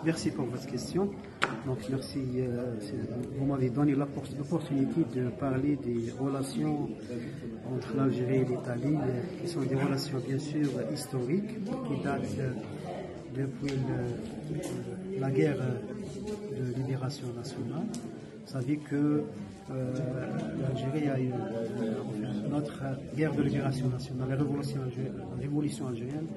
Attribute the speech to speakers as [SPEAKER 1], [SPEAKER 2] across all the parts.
[SPEAKER 1] merci pour votre question. Donc, merci, vous m'avez donné l'opportunité de parler des relations entre l'Algérie et l'Italie, qui sont des relations bien sûr historiques, qui datent depuis la guerre de libération nationale. Vous savez que l'Algérie a eu notre guerre de libération nationale, la révolution algérienne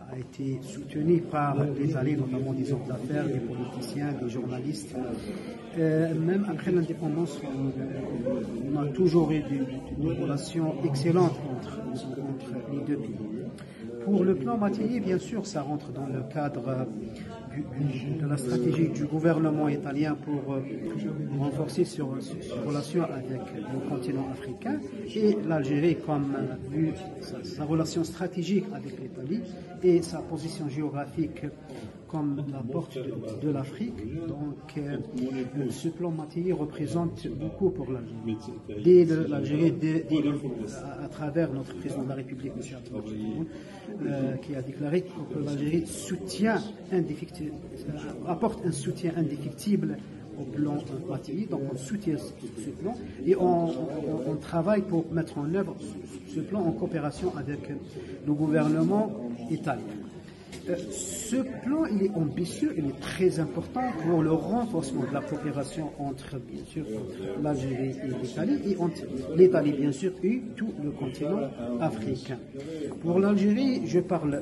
[SPEAKER 1] a été soutenue par l'Italie, notamment des hommes d'affaires, des politiciens, des journalistes. Même après l'indépendance, on a toujours eu des relations excellentes entre les deux pays. Pour le plan Mattei, bien sûr, ça rentre dans le cadre de la stratégie du gouvernement italien pour renforcer ses relations avec le continent africain, et l'Algérie, comme vu sa relation stratégique avec l'Italie et sa position géographique comme la porte de l'Afrique. Donc, ce plan Mattei représente beaucoup pour l'Algérie. L'Algérie, à travers notre président de la République, M. Abdelmadjid, qui a déclaré que l'Algérie apporte un soutien indéfectible au plan Mattei. Donc, on soutient ce plan et on travaille pour mettre en œuvre ce plan en coopération avec le gouvernement italien. Ce plan, il est ambitieux, il est très important pour le renforcement de la coopération entre l'Algérie et l'Italie, et entre l'Italie, bien sûr, et tout le continent africain. Pour l'Algérie, je parle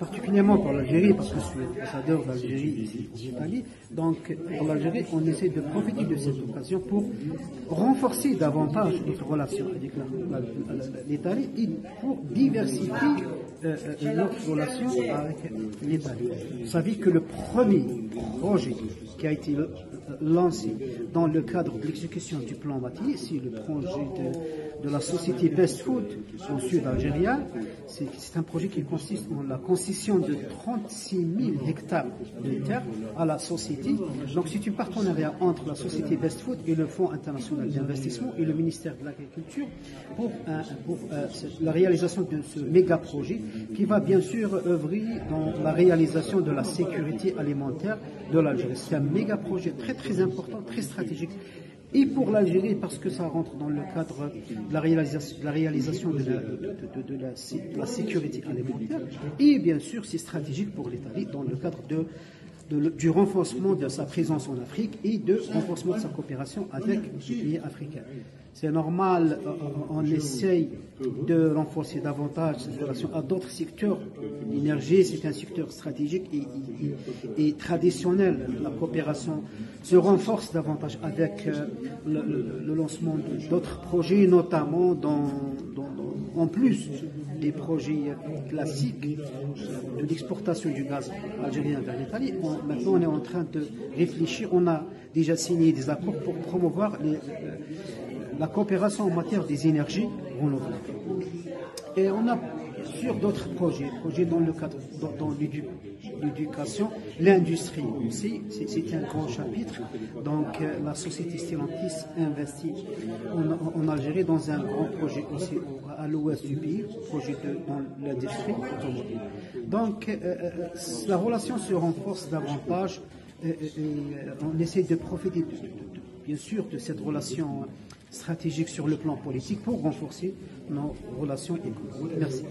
[SPEAKER 1] particulièrement pour l'Algérie, parce que je suis ambassadeur d'Algérie ici en Italie. Donc, pour l'Algérie, on essaie de profiter de cette occasion pour renforcer davantage notre relation avec l'Italie et pour diversifier notre relation avec l'Italie. Vous savez que le premier projet qui a été lancé dans le cadre de l'exécution du plan Mattei, c'est le projet de la société Best Food au sud algérien. C'est un projet qui consiste en la concession de 36 000 hectares de terre à la société. Donc c'est un partenariat entre la société Best Food et le Fonds international d'investissement et le ministère de l'Agriculture pour la réalisation de ce méga projet qui va bien sûr œuvrer dans la réalisation de la sécurité alimentaire de l'Algérie. C'est un méga projet très très important, très stratégique. Et pour l'Algérie, parce que ça rentre dans le cadre de la réalisation de la sécurité alimentaire, et bien sûr c'est stratégique pour l'Italie dans le cadre du renforcement de sa présence en Afrique et de renforcement de sa coopération avec les pays africains. C'est normal, on essaye de renforcer davantage cette relation à d'autres secteurs. L'énergie, c'est un secteur stratégique et traditionnel. La coopération se renforce davantage avec le lancement d'autres projets, notamment en plus des projets classiques de l'exportation du gaz algérien vers l'Italie. Maintenant, on est en train de réfléchir. On a déjà signé des accords pour promouvoir la coopération en matière des énergies renouvelables. Et on a bien sûr d'autres projets dans le cadre de l'éducation, l'industrie aussi, c'est un grand chapitre. Donc la société Stellantis investit en Algérie dans un grand projet aussi à l'ouest du pays, projet dans l'industrie automobile. Donc la relation se renforce davantage et on essaie de profiter bien sûr de cette relation stratégique sur le plan politique pour renforcer nos relations économiques. Merci.